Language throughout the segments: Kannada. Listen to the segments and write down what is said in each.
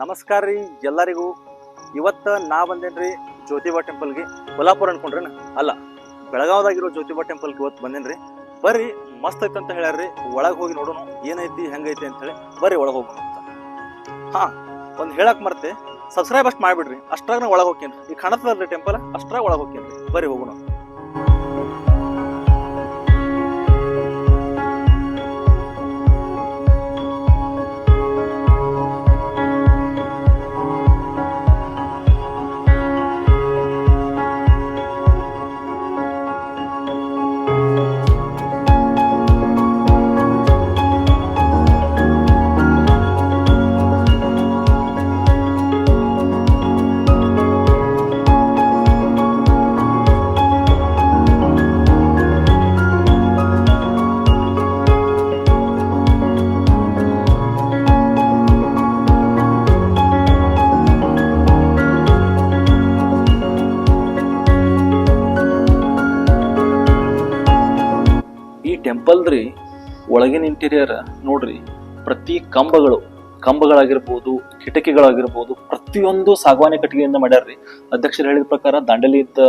ನಮಸ್ಕಾರ ರೀ ಎಲ್ಲರಿಗೂ. ಇವತ್ತು ನಾ ಬಂದೇನ್ರಿ ಜ್ಯೋತಿಬಾ ಟೆಂಪಲ್ಗೆ. ಕೊಲ್ಲಾಪುರ ಅನ್ಕೊಂಡ್ರೇನ? ಅಲ್ಲ, ಬೆಳಗಾವದಾಗಿರೋ ಜ್ಯೋತಿಬಾ ಟೆಂಪಲ್ಗೆ ಇವತ್ತು ಬಂದೇನ್ರಿ. ಬರ್ರಿ, ಮಸ್ತ್ ಐತೆ ಅಂತ ಹೇಳ್ಯಾರ್ರಿ. ಒಳಗೆ ಹೋಗಿ ನೋಡೋಣ ಏನೈತಿ ಹೆಂಗೈತಿ ಅಂತ ಹೇಳಿ. ಬರ್ರಿ ಒಳಗೆ ಹೋಗೋಣ ಅಂತ. ಒಂದು ಹೇಳಕ್ ಮರ್ತೆ, ಸಬ್ಸ್ಕ್ರೈಬ್ ಅಷ್ಟು ಮಾಡಿಬಿಡ್ರಿ. ಅಷ್ಟ್ರಾಗ ನಾ ಒಳಗೆ ಹೋಗ್ತೇನ್ರಿ. ಈಗ ಕಾಣತ್ತದಲ್ರಿ ಟೆಂಪಲ್, ಅಷ್ಟ್ರಾಗ ಒಳಗೆ ಹೋಗ್ತೇನ್ರಿ. ಬರ್ರಿ ಹೋಗೋಣ. ಟೆಂಪಲ್ ರೀ ಒಳಗಿನ ಇಂಟೀರಿಯರ್ ನೋಡ್ರಿ. ಪ್ರತಿ ಕಂಬಗಳಾಗಿರ್ಬೋದು, ಕಿಟಕಿಗಳಾಗಿರ್ಬೋದು, ಪ್ರತಿಯೊಂದು ಸಾಗವಾನಿ ಕಟ್ಟಿಗೆಯಿಂದ ಮಾಡ್ಯಾರ್ರಿ. ಅಧ್ಯಕ್ಷರು ಹೇಳಿದ ಪ್ರಕಾರ ದಾಂಡಲಿ ಇದ್ದ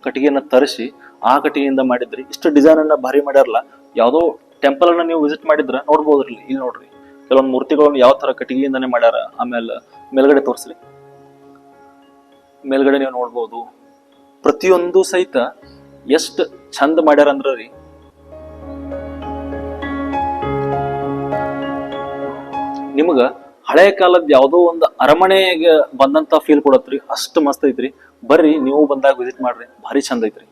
ಕಟ್ಟಿಗೆಯನ್ನ ತರಿಸಿ ಆ ಕಟ್ಟಿಗೆಯಿಂದ ಮಾಡಿದ್ರಿ. ಇಷ್ಟು ಡಿಸೈನ್ ಅನ್ನ ಭಾರಿ ಮಾಡ್ಯಾರಲ್ಲ. ಯಾವುದೋ ಟೆಂಪಲ್ ಅನ್ನ ನೀವು ವಿಸಿಟ್ ಮಾಡಿದ್ರ ನೋಡ್ಬೋದ್ರಿ. ಇಲ್ಲಿ ನೋಡ್ರಿ, ಕೆಲವೊಂದು ಮೂರ್ತಿಗಳನ್ನ ಯಾವ ತರ ಕಟ್ಟಿಗೆಯಿಂದಾನೆ ಮಾಡ್ಯಾರ. ಆಮೇಲೆ ಮೇಲ್ಗಡೆ ತೋರಿಸ್ರಿ. ಮೇಲ್ಗಡೆ ನೀವು ನೋಡ್ಬೋದು, ಪ್ರತಿಯೊಂದು ಸಹಿತ ಎಷ್ಟು ಚಂದ ಮಾಡ್ಯಾರ ಅಂದ್ರ ರೀ. ನಿಮಗ ಹಳೆ ಕಾಲದ ಯಾವುದೋ ಒಂದು ಅರಮನೆಗೆ ಬಂದಂತ ಫೀಲ್ ಕೊಡತ್ರಿ. ಅಷ್ಟು ಮಸ್ತ್ ಐತ್ರಿ. ಬರ್ರಿ, ನೀವು ಬಂದಾಗ ವಿಸಿಟ್ ಮಾಡ್ರಿ, ಭಾರಿ ಚಂದ ಐತ್ರಿ.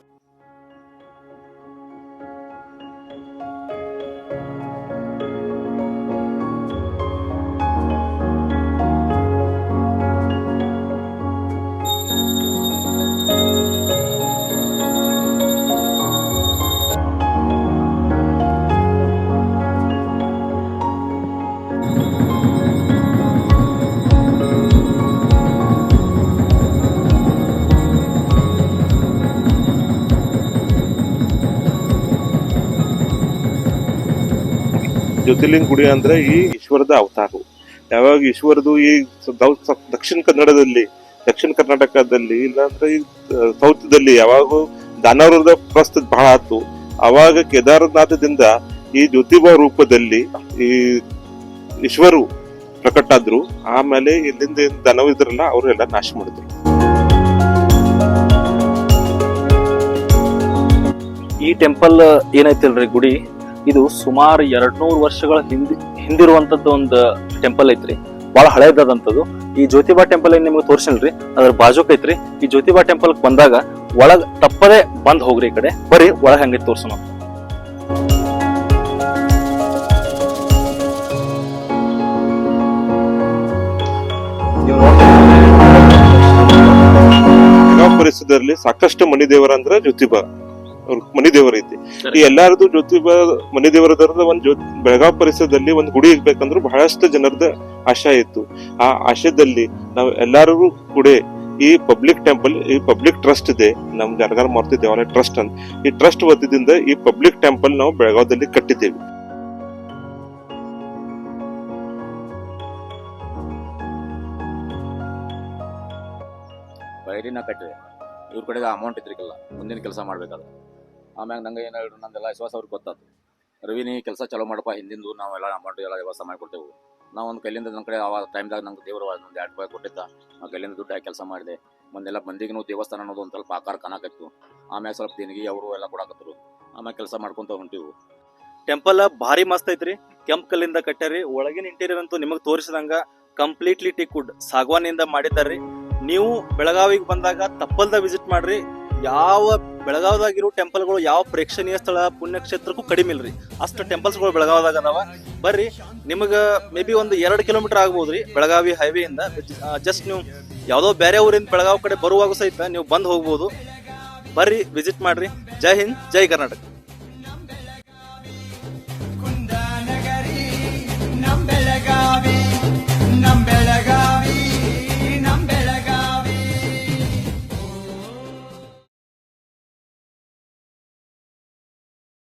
ಜ್ಯೋತಿರ್ಲಿಂಗ ಗುಡಿ ಅಂದ್ರೆ ಈ ಈಶ್ವರದ ಅವತಾರ. ಯಾವಾಗ ಈಶ್ವರದು ಈ ದಕ್ಷಿಣ ಕರ್ನಾಟಕದಲ್ಲಿ ಇಲ್ಲಾಂದ್ರೆ ಈ ಸೌತ್ದಲ್ಲಿ ಯಾವಾಗ ದಾನವರದ ಪ್ರಸ್ತುತ ಬಹಳ ಆಯ್ತು. ಅವಾಗ ಕೇದಾರನಾಥದಿಂದ ಈ ಜ್ಯೋತಿಬಾ ರೂಪದಲ್ಲಿ ಈ ಈಶ್ವರು ಪ್ರಕಟ ಆದ್ರು. ಆಮೇಲೆ ಇಲ್ಲಿಂದ ದಾನವ ಇದ್ರಲ್ಲ ಅವ್ರೆಲ್ಲ ನಾಶ ಮಾಡಿದ್ರು. ಈ ಟೆಂಪಲ್ ಏನೈತಿಲ್ರಿ ಗುಡಿ, ಇದು ಸುಮಾರು 200 ವರ್ಷಗಳ ಹಿಂದಿರುವಂತದ್ದು ಒಂದು ಟೆಂಪಲ್ ಐತ್ರಿ. ಬಹಳ ಹಳೇದಂತದ್ದು. ಈ ಜ್ಯೋತಿಬಾ ಟೆಂಪಲ್ ಏನ್ ನಿಮ್ಗೆ ತೋರ್ಸಲ್ರಿ, ಅದ್ರ ಬಾಜುಕ್ ಐತ್ರಿ. ಈ ಜ್ಯೋತಿಬಾ ಟೆಂಪಲ್ ಬಂದಾಗ ಒಳಗ್ ತಪ್ಪದೆ ಬಂದ್ ಹೋಗ್ರಿ. ಈ ಕಡೆ ಬರ್ರಿ, ಒಳಗ್ ಹಂಗೈತಿ ತೋರ್ಸೋಣ. ಪರಿಸರದಲ್ಲಿ ಸಾಕಷ್ಟು ಮನಿ ದೇವರ ಅಂದ್ರೆ ಜ್ಯೋತಿಬಾ ಮನಿ ದೇವರ ಐತಿ. ಈ ಎಲ್ಲಾರದು ಜ್ಯೋತಿಬಾ ಮನಿ ದೇವರದರದ ಒಂದ್ ಬೆಳಗಾವ್ ಪರಿಸರದಲ್ಲಿ ಒಂದ್ ಗುಡಿ ಇರ್ಬೇಕಂದ್ರು ಬಹಳಷ್ಟು ಜನರದ ಆಶಯ ಇತ್ತು. ಆ ಆಶಯದಲ್ಲಿ ನಾವು ಎಲ್ಲಾರು ಕೂಡ ಈ ಪಬ್ಲಿಕ್ ಟೆಂಪಲ್, ಈ ಪಬ್ಲಿಕ್ ಟ್ರಸ್ಟ್ ಇದೆ, ನಮ್ ಜನಗರ ಮೂರ್ತಿ ದೇವಾಲಯ ಟ್ರಸ್ಟ್ ಅಂತ. ಈ ಟ್ರಸ್ಟ್ ವತಿಯಿಂದ ಈ ಪಬ್ಲಿಕ್ ಟೆಂಪಲ್ ನಾವು ಬೆಳಗಾವದಲ್ಲಿ ಕಟ್ಟಿದ್ದೇವೆ. ಬೈರಿನ ಕಟ್ಟಿದೆ. ಇವ್ರ ಕಡೆಗೆ ಅಮೌಂಟ್ ಇದ್ರಿಕಲ್ಲ, ಮುಂದಿನ ಕೆಲಸ ಮಾಡ್ಬೇಕಾದ್ರೆ. ಆಮ್ಯಾಗ ನಂಗೆ ಏನು ಹೇಳಿದ್ರು, ನಂದೆಲ್ಲ ವಿಶ್ವಾಸ ಅವ್ರಿಗೆ ಗೊತ್ತಾಯ್ತು. ರವಿನಿ ಕೆಲಸ ಚಲೋ ಮಾಡಪ್ಪ, ಹಿಂದಿಂದು ನಾವೆಲ್ಲ ಅಮೌಂಟ್ ಎಲ್ಲ ವ್ಯವಸ್ಥೆ ಮಾಡಿಕೊಡ್ತೇವೆ. ನಾವು ಒಂದು ಕೈಲಿಂದ ನನ್ನ ಕಡೆ ಆ ಟೈಮ್ದಾಗ ನಂಗೆ ದೇವರು ಒಂದು 2 ರೂಪಾಯಿ ಕೊಟ್ಟಿದ್ದ. ಆ ಕೈಲಿಂದ ದುಡ್ಡು ಹಾಕಿ ಕೆಲಸ ಮಾಡಿದೆ. ಮುಂದೆಲ್ಲ ಮಂದಿಗೂ ದೇವಸ್ಥಾನ ಅನ್ನೋದು ಒಂದು ಸ್ವಲ್ಪ ಆಕಾರ ಕಾಣಕತ್ತು. ಆಮ್ಯಾಗ ಸ್ವಲ್ಪ ದೇಣಿಗೆ ಅವರು ಎಲ್ಲ ಕೊಡಾಕತ್ತರು. ಆಮ್ಯಾಗ ಕೆಲಸ ಮಾಡ್ಕೊಂತ ಹೊಂಟಿವು. ಟೆಂಪಲ್ ಭಾರಿ ಮಸ್ತ್ ಐತ್ರಿ. ಕೆಂಪ್ ಕಲ್ಲಿಂದ ಕಟ್ಟಾರಿ. ಒಳಗಿನ ಇಂಟೀರಿಯರ್ ಅಂತೂ ನಿಮಗ್ ತೋರಿಸಿದಂಗ ಕಂಪ್ಲೀಟ್ಲಿ ಟೀಕ್ವುಡ್ ಸಾಗವಾನಿಂದ ಮಾಡಿದ್ದಾರ್ರಿ. ನೀವು ಬೆಳಗಾವಿಗೆ ಬಂದಾಗ ತಪ್ಪಲ್ದ ವಿಸಿಟ್ ಮಾಡ್ರಿ. ಯಾವ ಬೆಳಗಾವದಾಗಿರೋ ಟೆಂಪಲ್ಗಳು ಯಾವ ಪ್ರೇಕ್ಷಣೀಯ ಸ್ಥಳ ಪುಣ್ಯಕ್ಷೇತ್ರಕ್ಕೂ ಕಡಿಮೆ ಇಲ್ರಿ. ಅಷ್ಟು ಟೆಂಪಲ್ಸ್ಗಳು ಬೆಳಗಾವದಾಗ ಅದಾವ. ಬರ್ರಿ, ನಿಮಗ ಮೇ ಬಿ ಒಂದು 2 ಕಿಲೋಮೀಟರ್ ಆಗ್ಬೋದ್ರಿ ಬೆಳಗಾವಿ ಹೈವೇ ಇಂದ. ಜಸ್ಟ್ ನೀವು ಯಾವ್ದೋ ಬೇರೆ ಊರಿಂದ ಬೆಳಗಾವಿ ಕಡೆ ಬರುವಾಗ ಸಹಿತ ನೀವು ಬಂದ್ ಹೋಗ್ಬೋದು. ಬರ್ರಿ, ವಿಸಿಟ್ ಮಾಡ್ರಿ. ಜೈ ಹಿಂದ್, ಜೈ ಕರ್ನಾಟಕ.